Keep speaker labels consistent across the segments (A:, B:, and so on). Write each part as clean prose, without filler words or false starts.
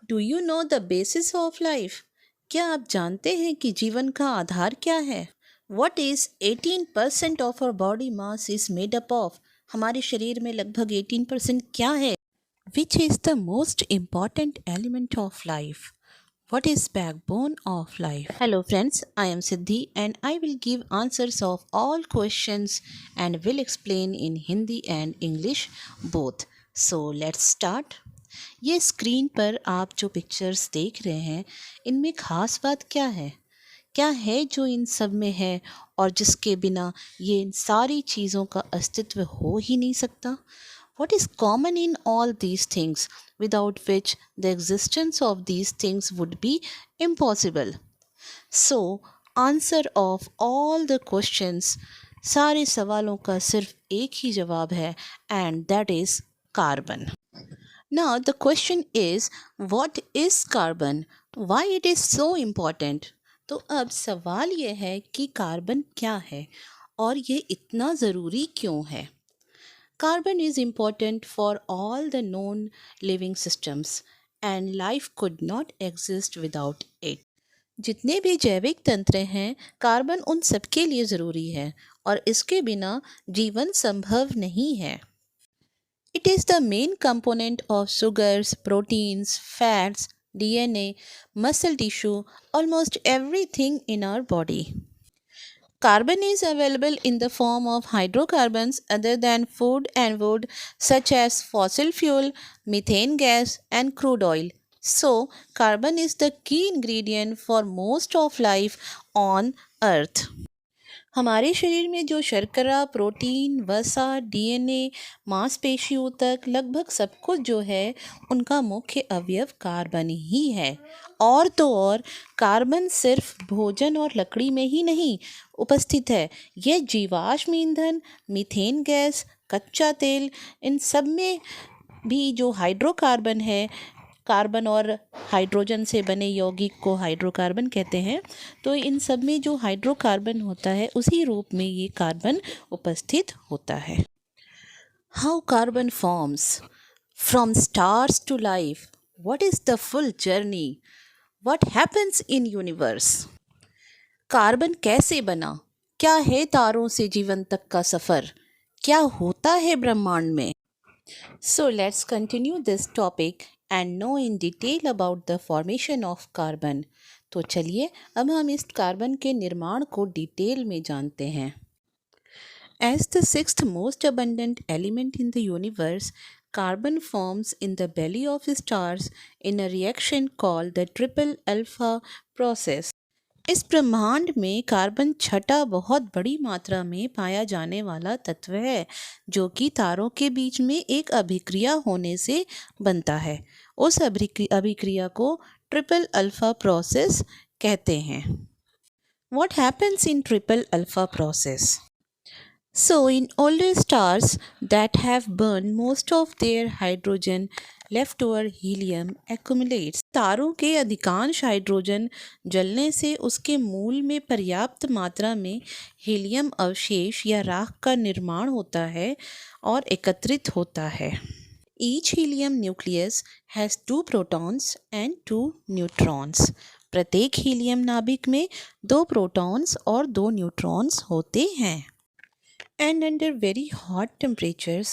A: Do you know the basis of life? क्या आप जानते हैं कि जीवन का आधार क्या है? What is 18% of our body mass is made up of? हमारे शरीर में लगभग 18% क्या है? Which is the most important element of life? What is backbone of life? Hello friends, I am Siddhi and I will give answers of all questions and will explain in Hindi and English both. So let's start. ये screen पर आप जो pictures देख रहे हैं, इनमें खास बात क्या है? क्या है जो इन सब में है और जिसके बिना ये इन सारी चीज़ों का अस्तित्व हो ही नहीं सकता? What is common in all these things without which the existence of these things would be impossible? So, answer of all the questions, सारे सवालों का सिर्फ एक ही जवाब है and that is carbon. Now the question is, what is carbon? Why it is so important? तो अब सवाल ये है कि कार्बन क्या है और ये इतना ज़रूरी क्यों है? Carbon is important for all the known living systems and life could not exist without it. जितने भी जैविक तंत्र हैं, कार्बन उन सबके लिए ज़रूरी है और इसके बिना जीवन संभव नहीं है. It is the main component of sugars, proteins, fats, DNA, muscle tissue, almost everything in our body. Carbon is available in the form of hydrocarbons other than food and wood, such as fossil fuel, methane gas, and crude oil. So, carbon is the key ingredient for most of life on Earth. हमारे शरीर में जो शर्करा, protein, वसा, DNA, मांसपेशियों तक लगभग सब कुछ जो है उनका मुख्य अवयव कार्बन ही है. और तो और कार्बन सिर्फ भोजन और लकड़ी में ही नहीं उपस्थित है. यह जीवाश्म ईंधन, मीथेन गैस, कच्चा तेल, इन सब में भी जो हाइड्रोकार्बन है, कार्बन और हाइड्रोजन से बने यौगिक को हाइड्रोकार्बन कहते हैं. तो इन सब में जो हाइड्रोकार्बन होता है उसी रूप में ये कार्बन उपस्थित होता है. How carbon forms from stars to life. What is the full journey? What happens in universe? Carbon कैसे बना? क्या है तारों से जीवन तक का सफ़र? क्या होता है ब्रह्मांड में? So let's continue this topic and know in detail about the formation of carbon. तो चलिए अब हम इस कार्बन के निर्माण को डिटेल में जानते हैं. As the sixth most abundant element in the universe, carbon forms in the belly of stars in a reaction called the triple alpha process. इस ब्रह्मांड में कार्बन छठा बहुत बड़ी मात्रा में पाया जाने वाला तत्व है जो कि तारों के बीच में एक अभिक्रिया होने से बनता है. उस अभिक्रिया को ट्रिपल अल्फा प्रोसेस कहते हैं. What happens in triple alpha process? So in older stars that have burned most of their hydrogen, leftover helium accumulates. तारों के अधिकांश हाइड्रोजन जलने से उसके मूल में पर्याप्त मात्रा में हीलियम अवशेष या राख का निर्माण होता है और एकत्रित होता है. Each helium nucleus has 2 protons and 2 neutrons. प्रत्येक हीलियम नाभिक में 2 प्रोटॉन्स और 2 न्यूट्रॉन्स होते हैं. And under very hot temperatures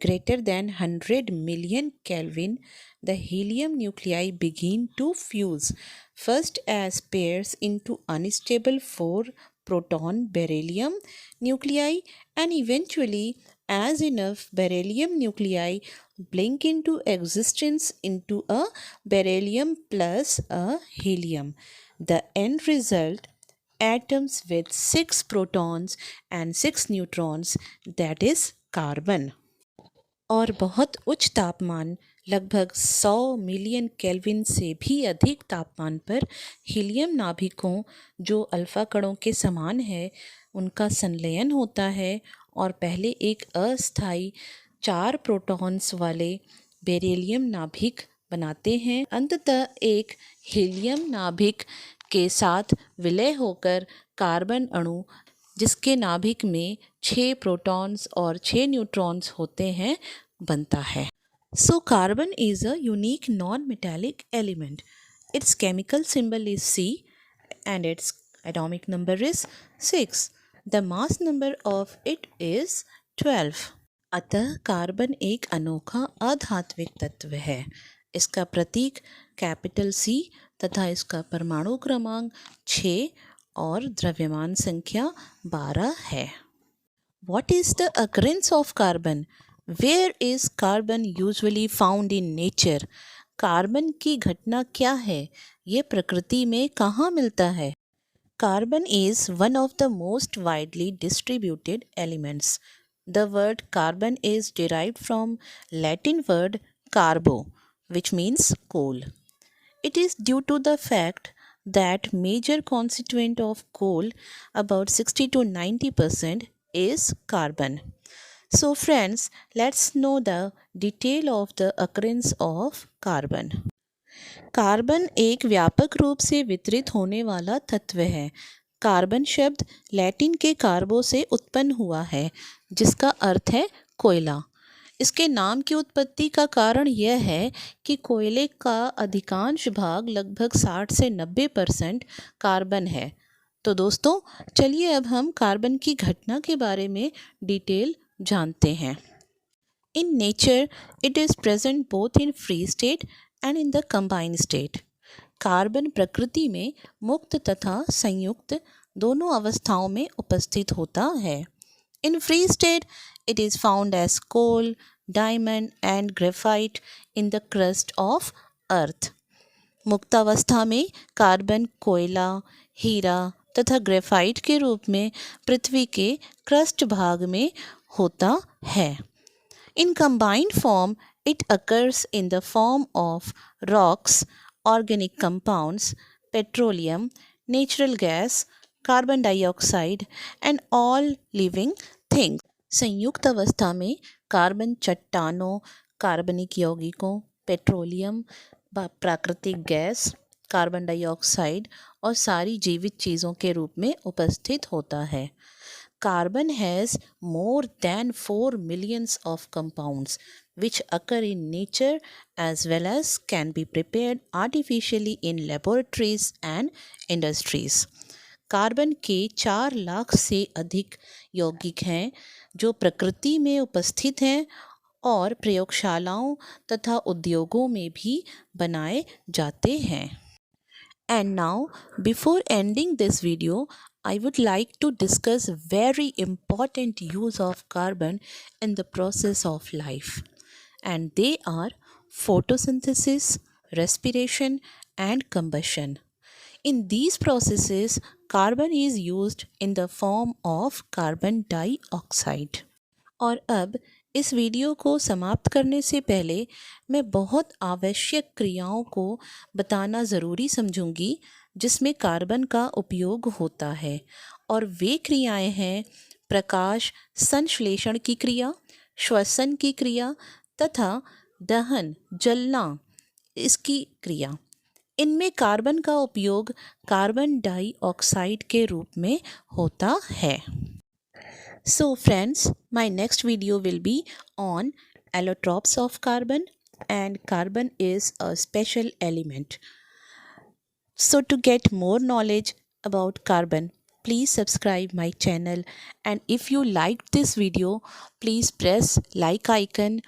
A: greater than 100 million Kelvin, the helium nuclei begin to fuse, first as pairs into unstable 4-proton beryllium nuclei and eventually as enough beryllium nuclei blink into existence into a beryllium plus a helium. The end result, atoms with 6 protons and 6 neutrons, that is carbon. और बहुत उच्च तापमान लगभग 100 million kelvin से भी अधिक तापमान पर हीलियम नाभिकों जो अल्फा कणों के समान है उनका संलयन होता है और पहले एक अस्थायी 4 प्रोटॉन्स वाले बेरिलियम नाभिक बनाते हैं. अंततः एक हीलियम नाभिक के साथ विलय होकर कार्बन अणु जिसके नाभिक में 6 प्रोटॉन्स और 6 न्यूट्रॉन्स होते हैं बनता है. So, carbon is a unique non metallic element. Its chemical symbol is C and its atomic number is 6. The mass number of it is 12. अतः कार्बन एक अनोखा अधात्विक तत्व है। इसका प्रतीक कैपिटल सी तथा इसका परमाणु क्रमांक 6 और द्रव्यमान संख्या 12 है। What is the occurrence of carbon? Where is carbon usually found in nature? Carbon की घटना क्या है? ये प्रकृति में कहाँ मिलता है? Carbon is one of the most widely distributed elements. The word carbon is derived from Latin word carbo, which means coal. It is due to the fact that major constituent of coal, about 60 to 90%, is carbon. So friends, let's know the detail of the occurrence of carbon. Carbon एक व्यापक रूप से वितरित होने वाला तत्व है। Carbon शब्द लैटिन के कार्बो से उत्पन्न हुआ है, जिसका अर्थ है कोयला। इसके नाम की उत्पत्ति का कारण यह है कि कोयले का अधिकांश भाग लगभग 60 से 90% कार्बन है। तो दोस्तों, चलिए अब हम कार्बन की घटना के बारे में डिटेल जानते हैं। In nature it is present both in free state and in the combined state. Carbon प्रकृति में मुक्त तथा संयुक्त दोनों अवस्थाओं में उपस्थित होता है। In free state it is found as coal, diamond and graphite in the crust of earth. मुक्तावस्था में कार्बन कोयला, हीरा तथा ग्रेफाइट के रूप में पृथ्वी के क्रस्ट भाग में होता है। In combined form, it occurs in the form of rocks, organic compounds, petroleum, natural gas, carbon dioxide and all living things. संयुक्त अवस्था में कार्बन चट्टानों, कार्बनिक यौगिकों, पेट्रोलियम, प्राकृतिक गैस, कार्बन डाइऑक्साइड और सारी जीवित चीज़ों के रूप में उपस्थित होता है। Carbon has more than 4 millions of compounds which occur in nature as well as can be prepared artificially in laboratories and industries. Carbon के 4 लाख से अधिक यौगिक हैं जो प्रकृति में उपस्थित हैं और प्रयोगशालाओं तथा उद्योगों में भी बनाए जाते हैं। And now, before ending this video, I would like to discuss very important use of carbon in the process of life. And they are photosynthesis, respiration and combustion. In these processes, carbon is used in the form of carbon dioxide. और अब इस video को समाप्त करने से पहले मैं बहुत आवश्यक क्रियाओं को बताना ज़रूरी समझूंगी जिसमें कार्बन का उपयोग होता है, और वे क्रियाएं हैं प्रकाश संश्लेषण की क्रिया, श्वसन की क्रिया तथा दहन जलना इसकी क्रिया। इनमें कार्बन का उपयोग कार्बन डाइऑक्साइड के रूप में होता है। So friends, my next video will be on allotropes of carbon, and carbon is a special element. So to get more knowledge about carbon, please subscribe my channel, and if you liked this video, please press like icon,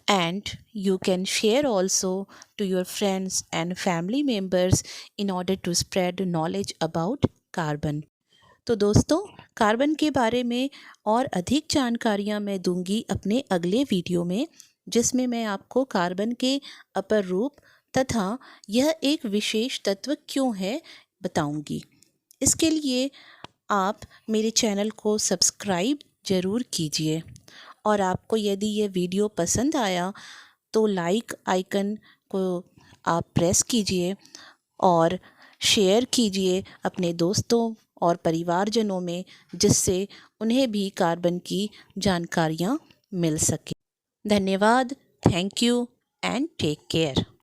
A: and you can share also to your friends and family members in order to spread knowledge about carbon. तो दोस्तों, carbon के बारे में और अधिक जानकारियाँ मैं दूंगी अपने अगले वीडियो में, जिसमें मैं आपको कार्बन के अपर रूप तथा यह एक विशेष तत्व क्यों है बताऊंगी। इसके लिए आप मेरे चैनल को सब्सक्राइब ज़रूर कीजिए, और आपको यदि ये वीडियो पसंद आया तो लाइक आइकन को आप प्रेस कीजिए और शेयर कीजिए अपने दोस्तों और परिवारजनों में, जिससे उन्हें भी कार्बन की जानकारियाँ मिल सके। धन्यवाद, thank you and take care.